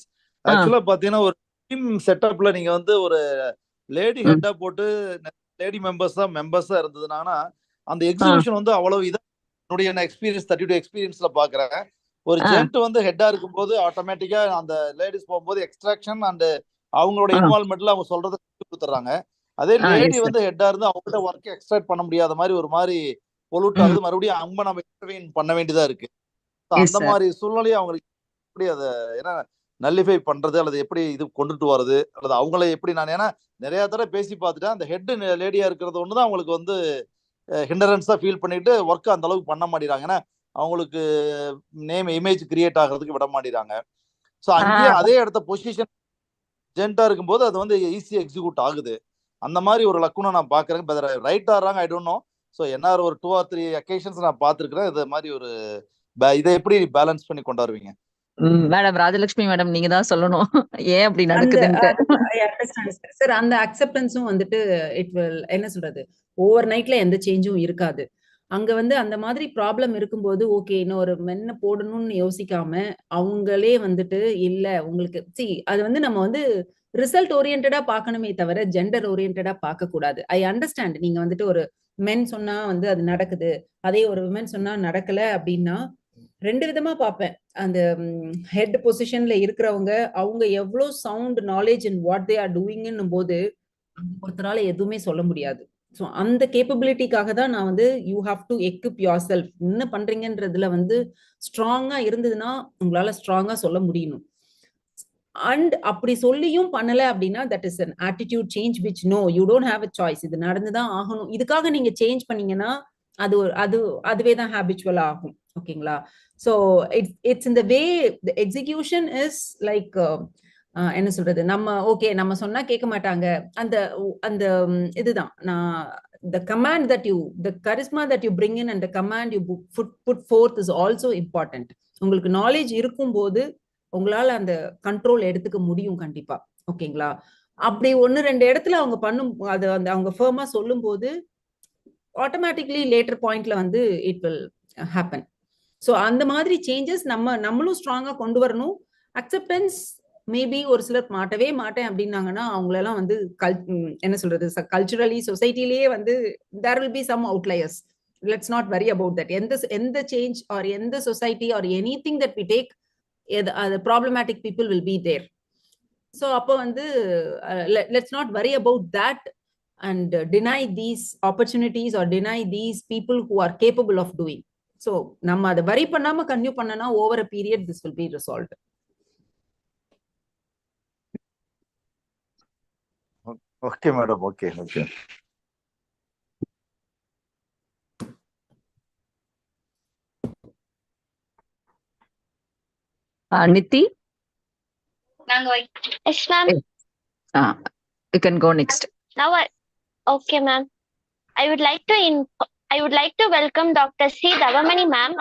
Actually பாத்தீங்கன்னா ஒரு team செட்டப்ல நீங்க வந்து ஒரு லேடி ஹெட்டா போட்டு லேடி மெம்பர்ஸா இருந்ததுனா அந்த எக்ஸிகியூஷன் வந்து அவ்வளவு இதா என்னுடைய எக்ஸ்பீரியன்ஸ் 32 எக்ஸ்பீரியன்ஸ்ல பாக்குறேன். ஒரு ஜென்ட் வந்து ஹெட்டா இருக்கும்போது ஆட்டோமேட்டிக்கா அந்த லேடிஸ் போகும்போது எக்ஸ்ட்ராக்ஷன் அண்ட் அவங்களோட இன்வால்வ்மெண்ட்ல அவங்க சொல்றதை கொடுத்துறாங்க. அதே லேடி வந்து ஹெட்டா இருந்து அவங்கள்ட்ட ஒர்க் எக்ஸ்ட்ராக்ட் பண்ண முடியாத மாதிரி ஒரு மாதிரி பொல்யூட் ஆகுது. மறுபடியும் அவங்க நம்ம இன்டர்வீன் பண்ண வேண்டியதா இருக்கு. அந்த மாதிரி சூழ்நிலையை அவங்களுக்கு எப்படி அதை ஏன்னா நல்லிஃபை பண்றது அல்லது எப்படி இது கொண்டுட்டு வர்றது அல்லது அவங்கள எப்படி நான் ஏன்னா நிறைய தடவை பேசி பார்த்துட்டேன். அந்த ஹெட் லேடியா இருக்கிறது ஒண்ணுதான் அவங்களுக்கு வந்து ஹிண்டரன்ஸா ஃபீல் பண்ணிட்டு ஒர்க் அந்த அளவுக்கு பண்ண மாட்டேறாங்க. ஏன்னா அவங்களுக்கு நேம் இமேஜ் கிரியேட் ஆகிறதுக்கு விட மாட்டேறாங்க. ஸோ அங்கேயே அதே இடத்த பொசிஷன் ஜென்டா இருக்கும்போது அது வந்து ஈஸியா எக்ஸிக்யூட் ஆகுது. அந்த மாதிரி ஒரு லக்குனை நான் பாக்குறேன். ரைட் ஆறாங்க ஐ டோன்ட் நோ. ஸோ என்ன ஒரு 2 or 3 அக்கேஷன்ஸ் நான் பார்த்துருக்கிறேன். இது மாதிரி ஒரு இதை எப்படி பேலன்ஸ் பண்ணி கொண்டாடுவீங்க? மேடம் ராஜலட்சுமி மேடம் நீங்க தான் சொல்லணும் ஏன் அப்படி அந்த நடக்குதுன்ட்டு. I understand, sir. Sir, அந்த அக்செப்டன்ஸும் வந்துட்டு இட் வில் என்ன சொல்றது, ஓவர் நைட்ல எந்த சேஞ்சும் இருக்காது. அங்க வந்து அந்த மாதிரி ப்ராப்ளம் இருக்கும்போது ஓகே இன்னொரு மென்ன போடணும்னு யோசிக்காம அவங்களே வந்துட்டு இல்ல உங்களுக்கு அது வந்து நம்ம வந்து ரிசல்ட் ஓரியன்டா பார்க்கணுமே தவிர ஜெண்டர் ஓரியன்டா பார்க்க கூடாது. ஐ அண்டர்ஸ்டாண்ட் நீங்க வந்துட்டு ஒரு மென் சொன்னா வந்து அது நடக்குது, அதே ஒரு விமன் சொன்னா நடக்கல அப்படின்னா ரெண்டு விதமா பார்ப்பேன். அந்த ஹெட் பொசிஷன்ல இருக்கிறவங்க அவங்க எவ்வளவு sound knowledge in what they are டூயிங்னும் போது ஒருத்தரால எதுவுமே சொல்ல முடியாது. ஸோ அந்த கேப்பபிலிட்டிக்காக தான் நான் வந்து you have to equip your self. என்ன பண்றீங்கன்றதுல வந்து ஸ்ட்ராங்கா இருந்ததுன்னா உங்களால ஸ்ட்ராங்கா சொல்ல முடியணும். அண்ட் அப்படி சொல்லியும் பண்ணல அப்படின்னா that is an attitude change which no you don't have a choice. இது நடந்துதான் ஆகணும். இதுக்காக நீங்க சேஞ்ச் பண்ணீங்கன்னா அதுவே தான் ஹேபிச்சுவல் ஆகும். ஓகேங்களா? ஸோ இட்ஸ் இந்த வே த எக்ஸிகியூஷன் இஸ் லைக் என்ன சொல்றது, நம்ம ஓகே நம்ம சொன்னா கேட்க மாட்டாங்க. அந்த அந்த இதுதான் நான் the command that you, the charisma that you bring in and the command you put forth is also important. உங்களுக்கு நாலேஜ் இருக்கும் போது உங்களால அந்த கண்ட்ரோல் எடுத்துக்க முடியும் கண்டிப்பா. ஓகேங்களா? அப்படி 1-2 இடத்துல அவங்க பண்ணும் அது அந்த அவங்க ஃபர்மா சொல்லும் போது ஆட்டோமேட்டிக்லி லேட்டர் பாயிண்ட்ல வந்து இட் வில் ஹேப்பன். ஸோ அந்த மாதிரி சேஞ்சஸ் நம்மளும் ஸ்ட்ராங்கா கொண்டு வரணும். அக்செப்டன்ஸ் மேபி ஒரு சிலர் மாட்டவே மாட்டேன் அப்படின்னாங்கன்னா அவங்களெல்லாம் வந்து என்ன சொல்றது, கல்ச்சுரலி சொசைட்டிலேயே வந்து there will be some outliers. Let's not worry about that. எந்த சேஞ்ச் ஆர் எந்த society or anything that we take problematic people will be there. So அப்போ வந்து let's not worry about that and deny these opportunities or deny these people who are capable of doing. So நம்ம அதை வரி பண்ணாம continue பண்ணனா over a period this will be resolved. Okay madam, okay okay. NITI, Yes, ma'am. you can go next. Now, okay, ma'am. I would like to welcome Dr. C. Davamani, ma'am,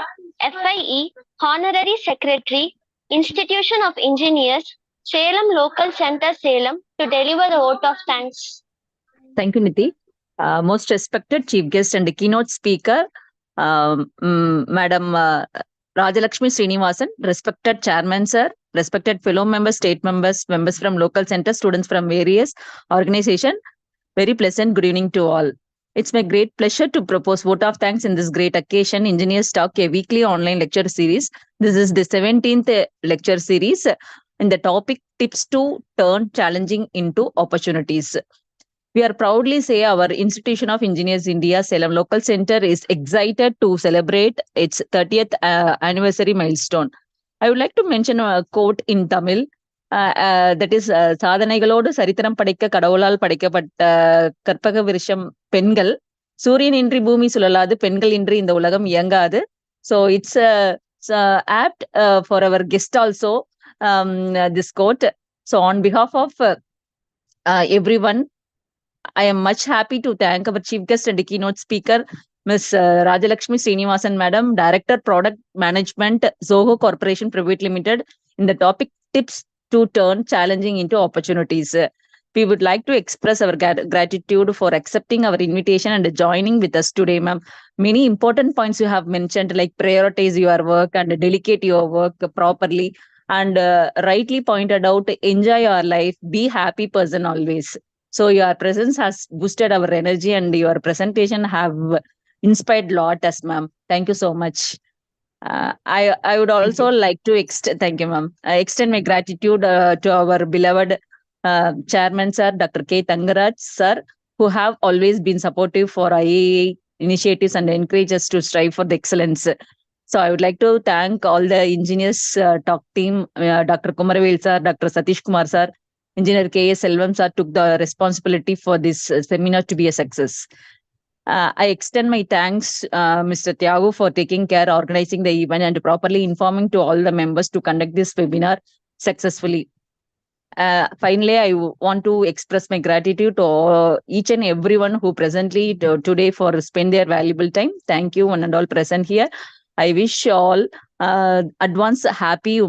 FIE, Honorary Secretary, Institution of Engineers, Salem Local Center, Salem, to deliver the vote of thanks. Thank you, Niti. Most respected chief guest and keynote speaker, Madam Rajalakshmi Srinivasan, respected chairman sir, respected fellow members, state members, members from local center, students from various organizations. Very pleasant good evening to all. It's my great pleasure to propose vote of thanks in this great occasion, Engineers Talk, a weekly online lecture series. This is the 17th lecture series, and the topic tips to turn challenging into opportunities. We are proudly say our Institution of Engineers India Salem Local Center is excited to celebrate its 30th anniversary milestone. I would like to mention a quote in Tamil. That is சாதனைகளோடு சரித்திரம் படைக்க கடவுளால் படைக்கப்பட்ட கற்பக விருஷம் பெண்கள். சூரியன் இன்றி பூமி சுழலாது, பெண்கள் இன்றி இந்த உலகம் இயங்காது. So it's apt for our guest also, this quote. So on behalf of everyone, I am much happy to thank our chief guest and keynote speaker, Ms. Rajalakshmi Srinivasan Madam, Director Product Management, Zoho Corporation Private Limited, in the topic tips to turn challenging into opportunities. We would like to express our gratitude for accepting our invitation and joining with us today, ma'am. Many important points you have mentioned, like prioritize your work and delegate your work properly, and rightly pointed out, enjoy your life, be happy person always. So your presence has boosted our energy and your presentation have inspired a lot us, ma'am. Thank you so much. I would also like to thank you, ma'am. I extend my gratitude to our beloved chairman, sir, Dr. K. Tangaraj, sir, who have always been supportive for IEI initiatives and encourage us to strive for the excellence. So I would like to thank all the engineers talk team, Dr. Kumaravel sir, Dr. Satish Kumar sir, Engineer K.S. Selvam sir took the responsibility for this seminar to be a success. I extend my thanks, Mr. Thiagu, for taking care, organizing the event, and properly informing to all the members to conduct this webinar successfully. Finally, I want to express my gratitude to each and everyone who presently today for spend their valuable time. Thank you, one and all present here. I wish you all advance happy